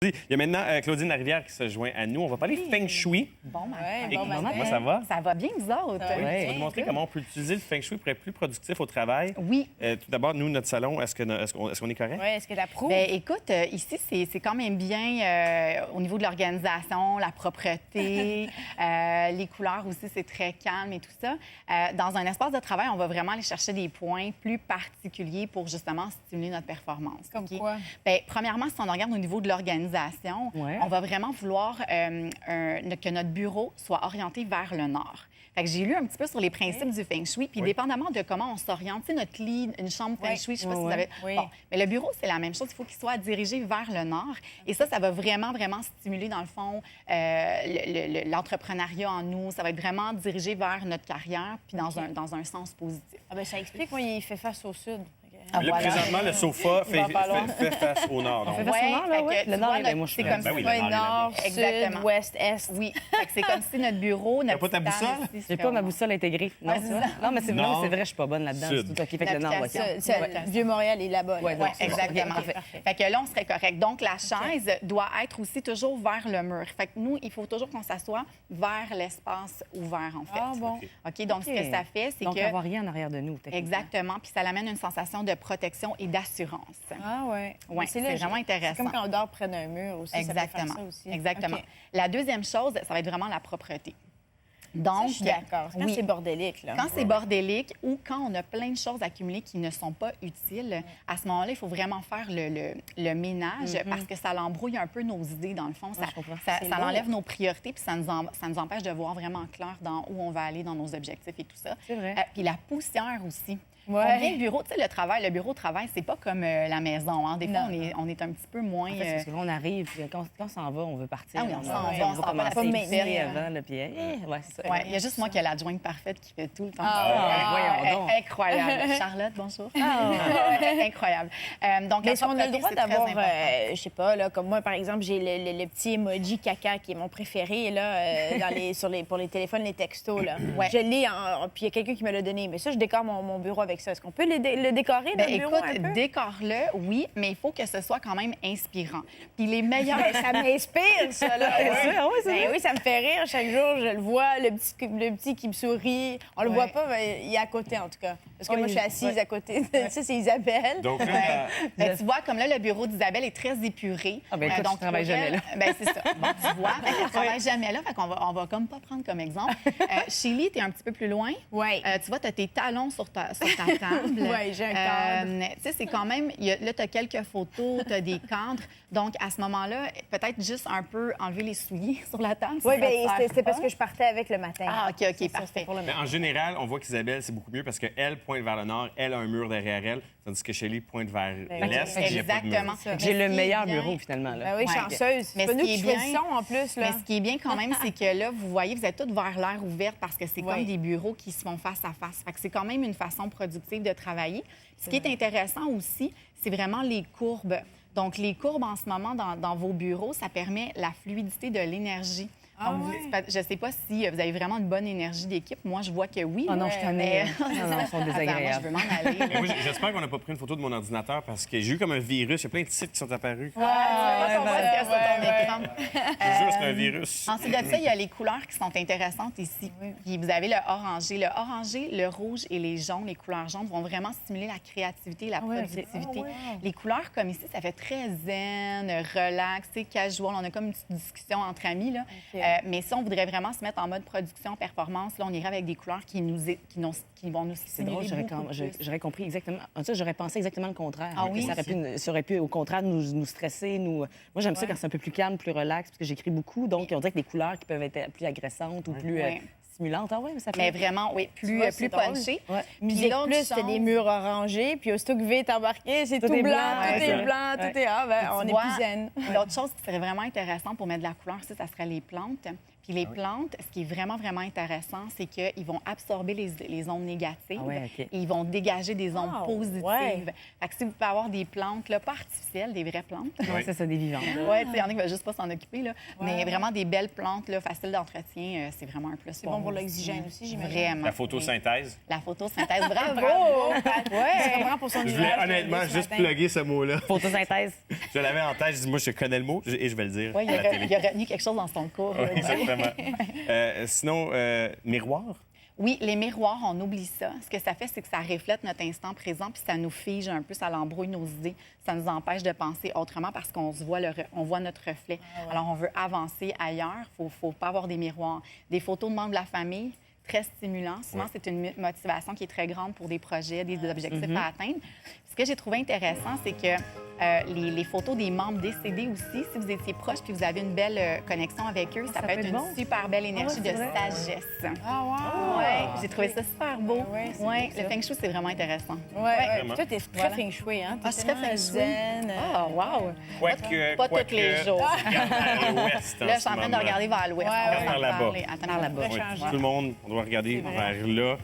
Il y a maintenant Claudine Larivière qui se joint à nous. On va parler Feng Shui. Bon matin. Comment ça va? Ça va bien, vous autres? Tu vas nous montrer comment on peut utiliser le Feng Shui pour être plus productif au travail. Oui. Tout d'abord, nous, notre salon, est-ce qu'on est correct? Oui, est-ce que tu approuves? Bien, écoute, ici, c'est quand même bien au niveau de l'organisation, la propreté, les couleurs aussi, c'est très calme et tout ça. Dans un espace de travail, on va vraiment aller chercher des points plus particuliers pour justement stimuler notre performance. Comme OK? quoi? Bien, premièrement, si on regarde au niveau de l'organisation, on va vraiment vouloir que notre bureau soit orienté vers le nord. Fait que j'ai lu un petit peu sur les principes du Feng Shui, puis dépendamment de comment on s'oriente, tu sais, notre lit, une chambre Feng Shui, je sais pas si vous avez... Oui. Bon, mais le bureau, c'est la même chose. Il faut qu'il soit dirigé vers le nord. Et ça va vraiment, vraiment stimuler, dans le fond, l'entrepreneuriat en nous. Ça va être vraiment dirigé vers notre carrière, puis dans un sens positif. Ah ben, ça explique, moi, il fait face au sud. Ah, Là, voilà. présentement, le sofa fait face au nord. Donc. Ouais, face au nord, là, fait ouais. que, Le tu nord, vois, il est- moi, je c'est suis comme Ben si... oui, Ouais, le nord, nord, Exactement. sud, ouest, est. Oui, fait que c'est comme si notre bureau... T'as pas ta boussole? J'ai pas ma boussole intégrée. Non, Ouais, tu c'est vois? ça. Non, mais c'est vrai, Nord, c'est vrai, je suis pas bonne là-dedans. sud. C'est tout OK. Fait que le nord, OK. L'application. Vieux-Montréal est là-bas. Ouais, Oui, c'est ça. exactement. OK, parfait. Fait que là, on serait correct. Donc, la chaise doit être aussi toujours vers le mur. Fait que nous, il faut toujours qu'on s'assoie vers l'espace ouvert, en fait. Ah bon? OK, donc ce que ça fait, c'est Donc, que... avoir rien en arrière de nous, techniquement. Exactement, puis ça amène une sensation de protection et d'assurance. Ah oui. Ouais, c'est vraiment intéressant. C'est comme quand on dort près d'un mur aussi. Exactement. Ça peut faire ça aussi. Exactement. OK. La deuxième chose, ça va être vraiment la propreté. Ça, Donc, je suis d'accord. Quand oui. c'est bordélique, là. Quand c'est bordélique ou quand on a plein de choses accumulées qui ne sont pas utiles, à ce moment-là, il faut vraiment faire le ménage parce que ça l'embrouille un peu nos idées, dans le fond. Ça, je comprends. ça, C'est ça lourd. enlève nos priorités puis ça nous empêche de voir vraiment clair dans où on va aller dans nos objectifs et tout ça. C'est vrai. Puis la poussière aussi. Ouais. On vient de bureau, tu sais, le bureau de travail, c'est pas comme la maison. Hein. Des fois, Non. on est un petit peu moins... En fait, c'est parce que là, on arrive, puis quand on s'en va, on veut partir. Ah oui, on s'en va, on on s'en va va commencer pas à maintenir. pisser avant, là, puis ouais, c'est ça. Ouais, il y a juste moi qui ai l'adjointe parfaite qui fait tout le temps. voyons donc. Incroyable. Charlotte, bonjour. Incroyable. Donc, Mais la est-ce qu'on a le propreté, droit c'est très d'avoir, important. je sais pas, là, comme moi, par exemple, j'ai le petit emoji caca qui est mon préféré, là, pour les téléphones, les textos, là. Ouais. Je l'ai, puis il y a quelqu'un qui me l'a donné. Mais ça, je décore mon bureau avec ça. Est-ce qu'on peut le décorer, Ben, notre bureau, un écoute, peu? décore-le, oui, mais il faut que ce soit quand même inspirant. Puis les meilleurs... Ben, ça m'inspire, ça, là. c'est Oui, ça me fait rire. Chaque jour, je le vois, le petit qui me sourit. On le voit pas, mais il est à côté, en tout cas. Parce que moi, je suis assise à côté. Ça, c'est Isabelle. Donc, là, Ben, tu vois, comme là, le bureau d'Isabelle est très épuré. Ah, ben, écoute, donc, je travaille pour elle, jamais là. Ben, c'est ça. Bon, tu vois, elle ne travaille jamais là. Fait qu'on on va comme pas prendre comme exemple. Shelly, tu es un petit peu plus loin. Oui. Tu vois, tu as tes talons sur ta table. Ouais, j'ai un cadre. Tu sais, c'est quand même... là, tu as quelques photos, tu as des cadres. Donc, à ce moment-là, peut-être juste un peu enlever les souliers sur la table. si Oui, ça bien, te sert c'était parce pas. que je partais avec le matin. Ah, OK, C'est ça, c'était parfait. pour le mais matin. en général, on voit qu'Isabelle, c'est beaucoup mieux parce qu'elle pointe vers le nord, elle a un mur derrière elle, tandis que Shelley pointe vers l'est. et il y a pas de mur. Exactement. J'ai le Mais ce qui est meilleur bien- bureau, finalement. Là. Ben oui, Ouais. chanceuse. Mais C'est pas ce nous qui est qui bien- choisissons, en plus, là. Mais ce qui est bien quand même, c'est que là, vous voyez, vous êtes tous vers l'air ouvert parce que c'est Oui. comme des bureaux qui se font face à face. Fait que c'est quand même une façon productive de travailler. Ce qui est intéressant aussi, c'est vraiment les courbes. Donc, les courbes en ce moment dans vos bureaux, ça permet la fluidité de l'énergie. Ah Donc, je ne sais pas si vous avez vraiment une bonne énergie d'équipe. Moi, je vois que oui. Oh non, je t'en ai. mais- Non, ils sont Attends, moi, je désagréables. veux m'en aller. Mais moi, j'espère qu'on n'a pas pris une photo de mon ordinateur parce que j'ai eu comme un virus. Il y a plein de sites qui sont apparus. On voit ce qu'il y a sur ton écran. Je te jure, c'est un virus. Ensuite de ça, il y a les couleurs qui sont intéressantes ici. Puis vous avez le orangé. Le orangé, le rouge et les jaunes, les couleurs jaunes vont vraiment stimuler la créativité et la productivité. Les couleurs comme ici, ça fait très zen, relax, tu sais, casual. On a comme une petite discussion entre amis, là. Mais si on voudrait vraiment se mettre en mode production, performance, là, on irait avec des couleurs qui vont nous C'est stimuler drôle, beaucoup plus. j'aurais compris exactement. En fait, j'aurais pensé exactement le contraire. Ah Que oui? ça aurait pu, au contraire, nous stresser. Moi, j'aime ça quand c'est un peu plus calme, plus relax, parce que j'écris beaucoup. Donc, on dirait que des couleurs qui peuvent être plus agressantes ou plus Ouais. stimulantes. Ah ouais, mais ça fait... Mais vraiment, oui, plus, vois, plus c'est drôle. punché. Ouais. Puis Musique l'autre Plus, c'était chose- des murs orangés, puis aussitôt que V est embarqué, c'est tout est blanc, blanc, tout ouais, est c'est blanc, vrai. tout est... Ah, ben, Puis on tu est vois, plus zen. L'autre chose qui serait vraiment intéressant pour mettre de la couleur, ça serait les plantes. Puis les plantes, ce qui est vraiment, vraiment intéressant, c'est qu'ils vont absorber les ondes négatives Ah ouais, OK. et ils vont dégager des ondes Ah, positives. ouais. Fait que si vous pouvez avoir des plantes, là, pas artificielles, des vraies plantes. Ouais, c'est ça, des vivantes. Oui, il y en a qui ne veulent juste pas s'en occuper, là. Mais vraiment des belles plantes, là, faciles d'entretien, c'est vraiment un plus C'est pour bon pour l'oxygène aussi, j'imagine. Vraiment. La photosynthèse. La photosynthèse, bravo! Ouais, je comprends pour son Je voulais nuage, honnêtement ce juste matin. plugger ce mot-là. Photosynthèse. Je l'avais en tête, je dis, moi, je connais le mot et je vais le dire Oui, à la télé. il a retenu quelque chose dans son cours. Oui, exactement. Sinon, miroir? Oui, les miroirs, on oublie ça. Ce que ça fait, c'est que ça reflète notre instant présent, puis ça nous fige un peu, ça l'embrouille nos idées, ça nous empêche de penser autrement parce qu'on se voit, on voit notre reflet. Alors, on veut avancer ailleurs, il ne faut pas avoir des miroirs. Des photos de membres de la famille, très stimulant. Souvent, c'est une motivation qui est très grande pour des projets, des objectifs à atteindre. Ce que j'ai trouvé intéressant, c'est que les photos des membres décédés aussi, si vous étiez proche puis vous avez une belle connexion avec eux, ça peut être une super belle énergie de sagesse. Ah, wow! Ouais, j'ai trouvé ça super beau. Ouais, c'est Ouais, beau, ça. le feng shui, c'est vraiment intéressant. Ouais, Vraiment. toi, t'es très Voilà. feng shui, hein? Ah, je suis très feng shui. zen. Ah, wow! Pas Quoique, tous les jours. regarde vers l'ouest Là, je suis en train de regarder vers l'ouest. Ouais, On va ouais. s'en Vers là-bas. parler. Attends, là-bas. Ouais. Oui, changer. tout le monde, on doit regarder vers là.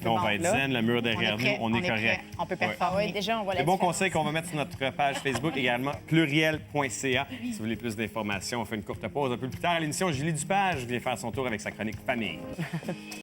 Là, on va être Là, zen, le mur On derrière est prêt, nous, on est correct. prêt. On peut performer. Oui, déjà, on voit la Les bons différence. conseils qu'on va mettre sur notre page Facebook également, pluriel.ca. Si vous voulez plus d'informations, on fait une courte pause un peu plus tard à l'émission. Julie Dupage vient faire son tour avec sa chronique Famille.